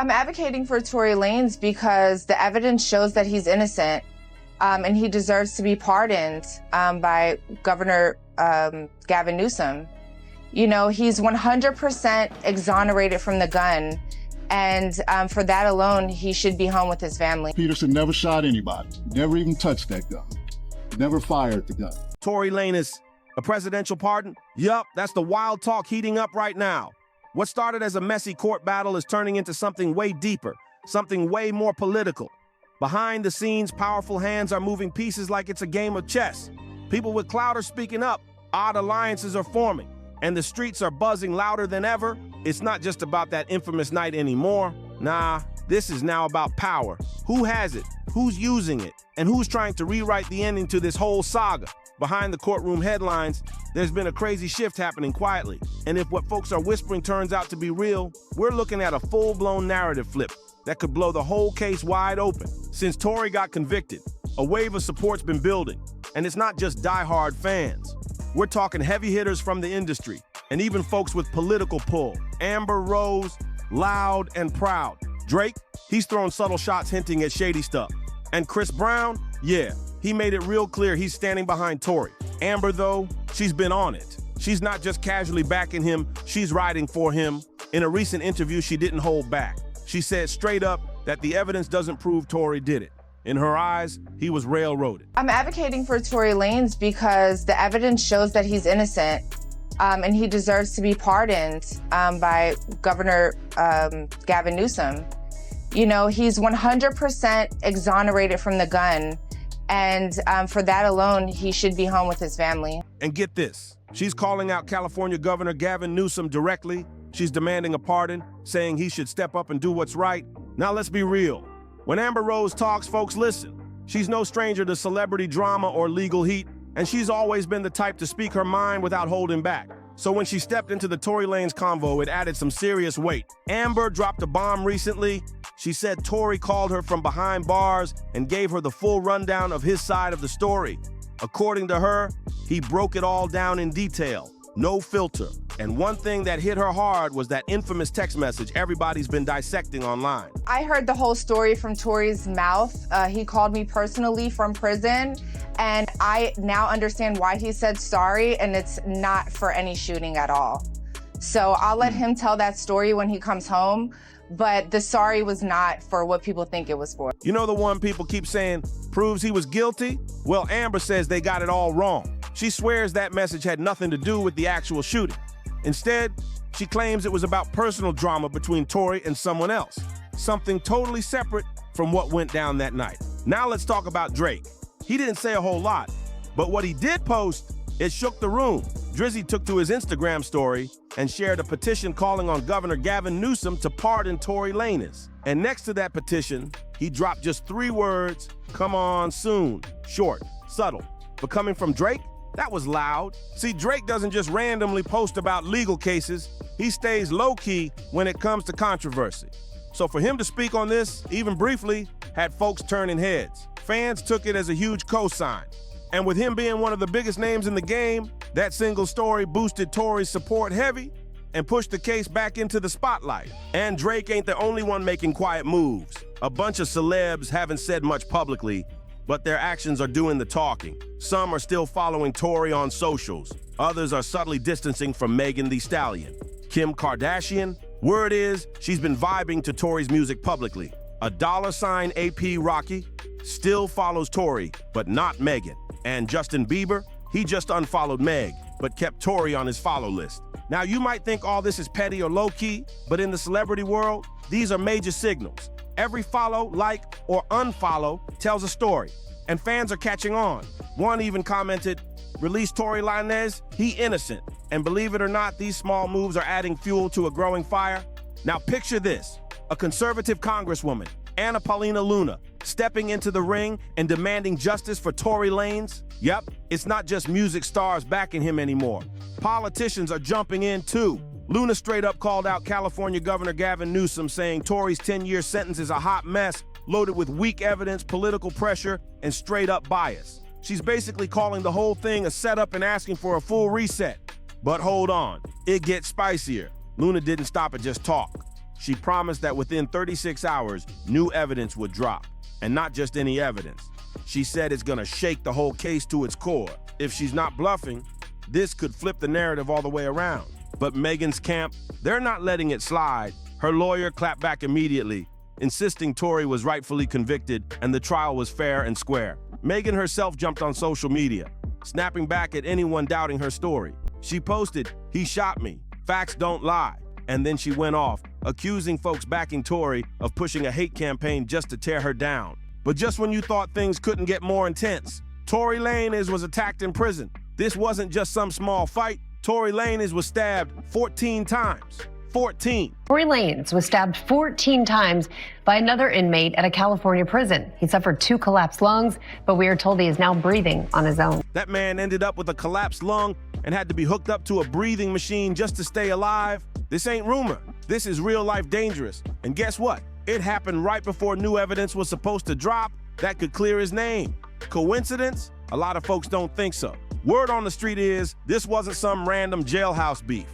I'm advocating for Tory Lanez because the evidence shows that he's innocent, and he deserves to be pardoned by Governor Gavin Newsom. You know, he's 100% exonerated from the gun, and for that alone, he should be home with his family. Peterson never shot anybody, never even touched that gun, never fired the gun. Tory Lanez, a presidential pardon? Yup, that's the wild talk heating up right now. What started as a messy court battle is turning into something way deeper, something way more political. Behind the scenes, powerful hands are moving pieces like it's a game of chess. People with clout are speaking up, odd alliances are forming, and the streets are buzzing louder than ever. It's not just about that infamous night anymore. Nah, this is now about power. Who has it? Who's using it? And who's trying to rewrite the ending to this whole saga? Behind the courtroom headlines, there's been a crazy shift happening quietly. And if what folks are whispering turns out to be real, we're looking at a full-blown narrative flip that could blow the whole case wide open. Since Tory got convicted, a wave of support's been building. And it's not just die-hard fans. We're talking heavy hitters from the industry, and even folks with political pull. Amber Rose, loud and proud. Drake, he's throwing subtle shots hinting at shady stuff. And Chris Brown, yeah, he made it real clear he's standing behind Tory. Amber, though, she's been on it. She's not just casually backing him, she's riding for him. In a recent interview, she didn't hold back. She said straight up that the evidence doesn't prove Tory did it. In her eyes, he was railroaded. I'm advocating for Tory Lanez because the evidence shows that he's innocent, and he deserves to be pardoned by Governor Gavin Newsom. You know, he's 100% exonerated from the gun, and for that alone, he should be home with his family. And get this, she's calling out California Governor Gavin Newsom directly. She's demanding a pardon, saying he should step up and do what's right. Now let's be real. When Amber Rose talks, folks listen. She's no stranger to celebrity drama or legal heat, and she's always been the type to speak her mind without holding back. So when she stepped into the Tory Lanez convo, it added some serious weight. Amber dropped a bomb recently. She said Tory called her from behind bars and gave her the full rundown of his side of the story. According to her, he broke it all down in detail, no filter. And one thing that hit her hard was that infamous text message everybody's been dissecting online. I heard the whole story from Tory's mouth. He called me personally from prison, and I now understand why he said sorry, and it's not for any shooting at all. So I'll let him tell that story when he comes home, but the sorry was not for what people think it was for. You know the one people keep saying proves he was guilty? Well, Amber says they got it all wrong. She swears that message had nothing to do with the actual shooting. Instead, she claims it was about personal drama between Tory and someone else, something totally separate from what went down that night. Now let's talk about Drake. He didn't say a whole lot, but what he did post, it shook the room. Drizzy took to his Instagram story and shared a petition calling on Governor Gavin Newsom to pardon Tory Lanez. And next to that petition, he dropped just 3 words, "Come on soon." Short, subtle. But coming from Drake, that was loud. See, Drake doesn't just randomly post about legal cases. He stays low-key when it comes to controversy. So for him to speak on this, even briefly, had folks turning heads. Fans took it as a huge cosign. And with him being one of the biggest names in the game, that single story boosted Tory's support heavy and pushed the case back into the spotlight. And Drake ain't the only one making quiet moves. A bunch of celebs haven't said much publicly, but their actions are doing the talking. Some are still following Tory on socials. Others are subtly distancing from Megan Thee Stallion. Kim Kardashian, word is she's been vibing to Tory's music publicly. A $ AP Rocky still follows Tory, but not Megan. And Justin Bieber, he just unfollowed Meg, but kept Tory on his follow list. Now you might think all this is petty or low-key, but in the celebrity world, these are major signals. Every follow, like, or unfollow tells a story, and fans are catching on. One even commented, "Release Tory Lanez, he innocent." And believe it or not, these small moves are adding fuel to a growing fire. Now picture this, a conservative congresswoman, Anna Paulina Luna, stepping into the ring and demanding justice for Tory Lanez. Yep, it's not just music stars backing him anymore. Politicians are jumping in too. Luna straight up called out California Governor Gavin Newsom, saying Tory's 10-year sentence is a hot mess, loaded with weak evidence, political pressure, and straight-up bias. She's basically calling the whole thing a setup and asking for a full reset. But hold on, it gets spicier. Luna didn't stop at just talk. She promised that within 36 hours, new evidence would drop. And not just any evidence. She said it's gonna shake the whole case to its core. If she's not bluffing, this could flip the narrative all the way around. But Megan's camp, they're not letting it slide. Her lawyer clapped back immediately, insisting Tory was rightfully convicted and the trial was fair and square. Megan herself jumped on social media, snapping back at anyone doubting her story. She posted, "He shot me. Facts don't lie." And then she went off, accusing folks backing Tory of pushing a hate campaign just to tear her down. But just when you thought things couldn't get more intense, Tory Lanez was attacked in prison. This wasn't just some small fight. Tory Lanez was stabbed 14 times. 14. Tory Lanez was stabbed 14 times by another inmate at a California prison. He suffered 2 collapsed lungs, but we are told he is now breathing on his own. That man ended up with a collapsed lung and had to be hooked up to a breathing machine just to stay alive. This ain't rumor. This is real life dangerous. And guess what? It happened right before new evidence was supposed to drop that could clear his name. Coincidence? A lot of folks don't think so. Word on the street is this wasn't some random jailhouse beef.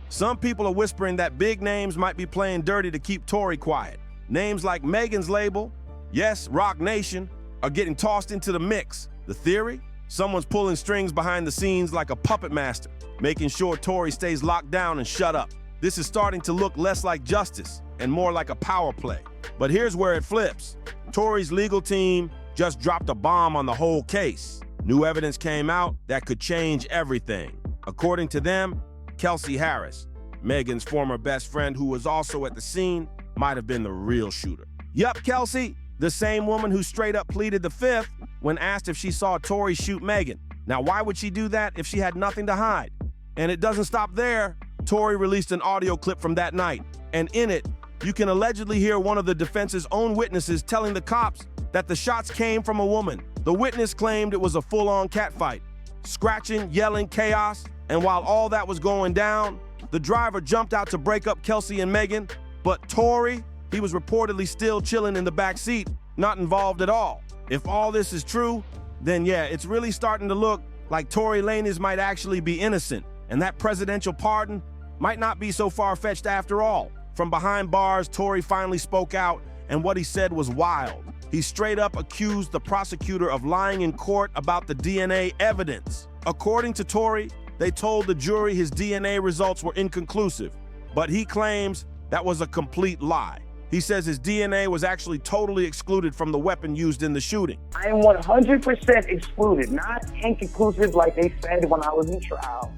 Some people are whispering that big names might be playing dirty to keep Tory quiet. Names like Megan's label, yes, Roc Nation, are getting tossed into the mix. The theory? Someone's pulling strings behind the scenes like a puppet master, making sure Tory stays locked down and shut up. This is starting to look less like justice and more like a power play. But here's where it flips. Tory's legal team just dropped a bomb on the whole case. New evidence came out that could change everything. According to them, Kelsey Harris, Megan's former best friend who was also at the scene, might have been the real shooter. Yup, Kelsey, the same woman who straight up pleaded the fifth when asked if she saw Tory shoot Megan. Now, why would she do that if she had nothing to hide? And it doesn't stop there. Tory released an audio clip from that night, and in it, you can allegedly hear one of the defense's own witnesses telling the cops that the shots came from a woman. The witness claimed it was a full-on catfight. Scratching, yelling, chaos, and while all that was going down, the driver jumped out to break up Kelsey and Megan, but Tory, he was reportedly still chilling in the back seat, not involved at all. If all this is true, then yeah, it's really starting to look like Tory Lanez might actually be innocent, and that presidential pardon might not be so far-fetched after all. From behind bars, Tory finally spoke out, and what he said was wild. He straight up accused the prosecutor of lying in court about the DNA evidence. According to Tory, they told the jury his DNA results were inconclusive, but he claims that was a complete lie. He says his DNA was actually totally excluded from the weapon used in the shooting. I am 100% excluded, not inconclusive like they said when I was in trial.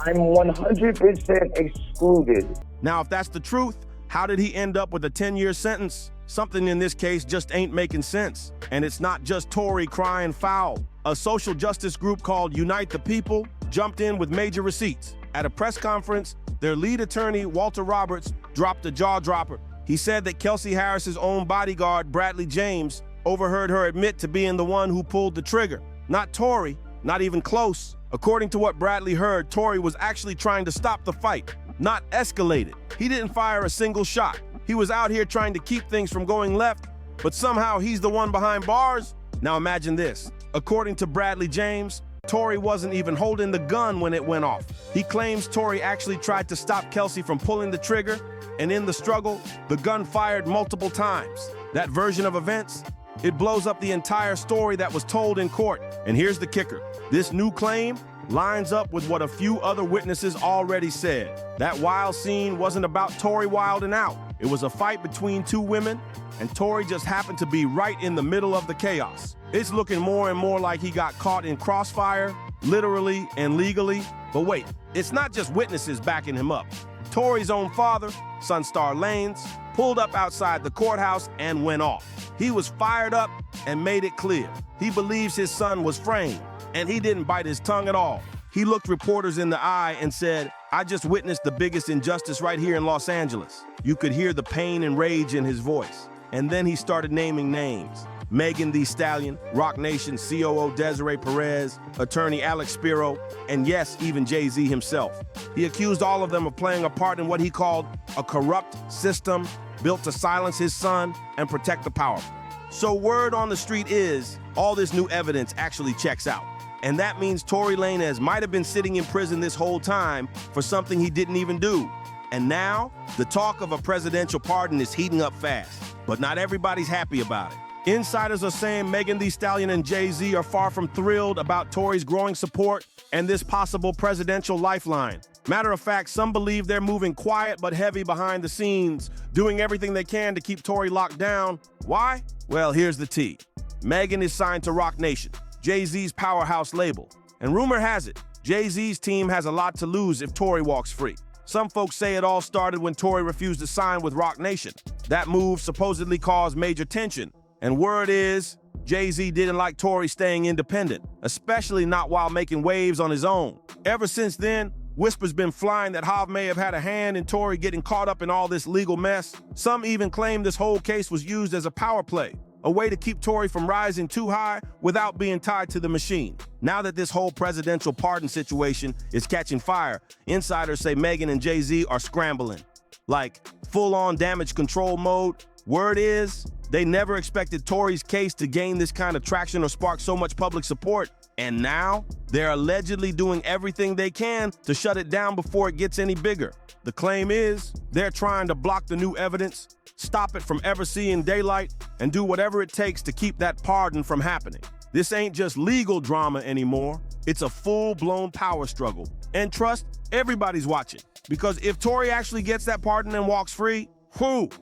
I'm 100% excluded. Now, if that's the truth, how did he end up with a 10-year sentence? Something in this case just ain't making sense. And it's not just Tory crying foul. A social justice group called Unite the People jumped in with major receipts. At a press conference, their lead attorney, Walter Roberts, dropped a jaw-dropper. He said that Kelsey Harris's own bodyguard, Bradley James, overheard her admit to being the one who pulled the trigger. Not Tory, not even close. According to what Bradley heard, Tory was actually trying to stop the fight, not escalate it. He didn't fire a single shot. He was out here trying to keep things from going left, but somehow he's the one behind bars? Now imagine this. According to Bradley James, Tory wasn't even holding the gun when it went off. He claims Tory actually tried to stop Kelsey from pulling the trigger, and in the struggle, the gun fired multiple times. That version of events, it blows up the entire story that was told in court. And here's the kicker. This new claim lines up with what a few other witnesses already said. That wild scene wasn't about Tory wilding out. It was a fight between two women, and Tory just happened to be right in the middle of the chaos. It's looking more and more like he got caught in crossfire, literally and legally. But wait, it's not just witnesses backing him up. Tory's own father, Sunstar Lanez, pulled up outside the courthouse and went off. He was fired up and made it clear. He believes his son was framed, and he didn't bite his tongue at all. He looked reporters in the eye and said, "I just witnessed the biggest injustice right here in Los Angeles." You could hear the pain and rage in his voice. And then he started naming names. Megan Thee Stallion, Roc Nation COO Desiree Perez, attorney Alex Spiro, and yes, even Jay-Z himself. He accused all of them of playing a part in what he called a corrupt system built to silence his son and protect the powerful. So word on the street is, all this new evidence actually checks out. And that means Tory Lanez might have been sitting in prison this whole time for something he didn't even do. And now, the talk of a presidential pardon is heating up fast, but not everybody's happy about it. Insiders are saying Megan Thee Stallion and Jay-Z are far from thrilled about Tory's growing support and this possible presidential lifeline. Matter of fact, some believe they're moving quiet but heavy behind the scenes, doing everything they can to keep Tory locked down. Why? Well, here's the tea. Megan is signed to Roc Nation, Jay-Z's powerhouse label. And rumor has it, Jay-Z's team has a lot to lose if Tory walks free. Some folks say it all started when Tory refused to sign with Roc Nation. That move supposedly caused major tension. And word is, Jay-Z didn't like Tory staying independent, especially not while making waves on his own. Ever since then, whispers been flying that Hov may have had a hand in Tory getting caught up in all this legal mess. Some even claim this whole case was used as a power play, a way to keep Tory from rising too high without being tied to the machine. Now that this whole presidential pardon situation is catching fire, insiders say Megan and Jay-Z are scrambling. Like full-on damage control mode. Word is, they never expected Tory's case to gain this kind of traction or spark so much public support. And now, they're allegedly doing everything they can to shut it down before it gets any bigger. The claim is, they're trying to block the new evidence, stop it from ever seeing daylight, and do whatever it takes to keep that pardon from happening. This ain't just legal drama anymore. It's a full-blown power struggle. And trust, everybody's watching. Because if Tory actually gets that pardon and walks free,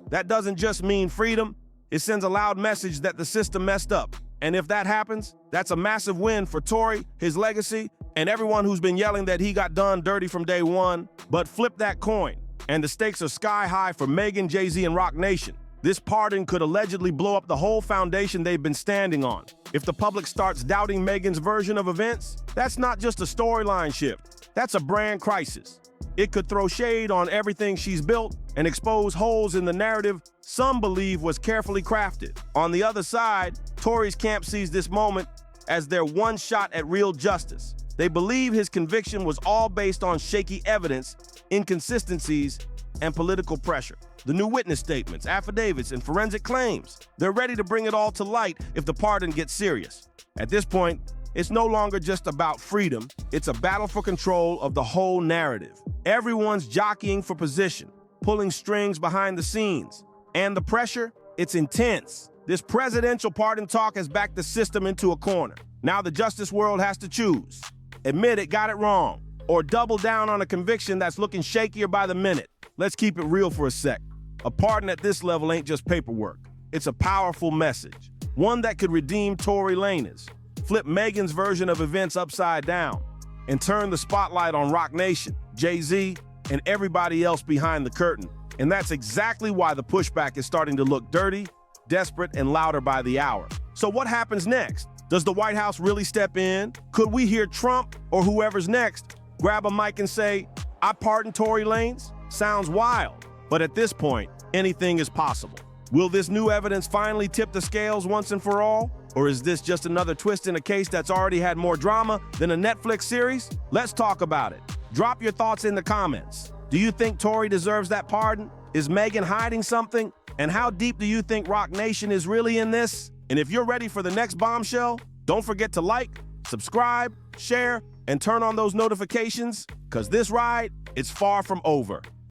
that doesn't just mean freedom. It sends a loud message that the system messed up. And if that happens, that's a massive win for Tory, his legacy, and everyone who's been yelling that he got done dirty from day one. But flip that coin, and the stakes are sky high for Megan, Jay-Z, and Roc Nation. This pardon could allegedly blow up the whole foundation they've been standing on. If the public starts doubting Megan's version of events, that's not just a storyline shift. That's a brand crisis. It could throw shade on everything she's built and expose holes in the narrative some believe was carefully crafted. On the other side, Tory's camp sees this moment as their one shot at real justice. They believe his conviction was all based on shaky evidence, inconsistencies, and political pressure. The new witness statements, affidavits, and forensic claims. They're ready to bring it all to light if the pardon gets serious. At this point, it's no longer just about freedom. It's a battle for control of the whole narrative. Everyone's jockeying for position, pulling strings behind the scenes. And the pressure, it's intense. This presidential pardon talk has backed the system into a corner. Now the justice world has to choose. Admit it got it wrong, or double down on a conviction that's looking shakier by the minute. Let's keep it real for a sec. A pardon at this level ain't just paperwork. It's a powerful message, one that could redeem Tory Lanez, flip Megan's version of events upside down, and turn the spotlight on Roc Nation, Jay-Z, and everybody else behind the curtain. And that's exactly why the pushback is starting to look dirty, desperate, and louder by the hour. So what happens next? Does the White House really step in? Could we hear Trump or whoever's next grab a mic and say, "I pardon Tory Lanez"? Sounds wild, but at this point, anything is possible. Will this new evidence finally tip the scales once and for all? Or is this just another twist in a case that's already had more drama than a Netflix series? Let's talk about it. Drop your thoughts in the comments. Do you think Tory deserves that pardon? Is Megan hiding something? And how deep do you think Roc Nation is really in this? And if you're ready for the next bombshell, don't forget to like, subscribe, share, and turn on those notifications, because this ride is far from over.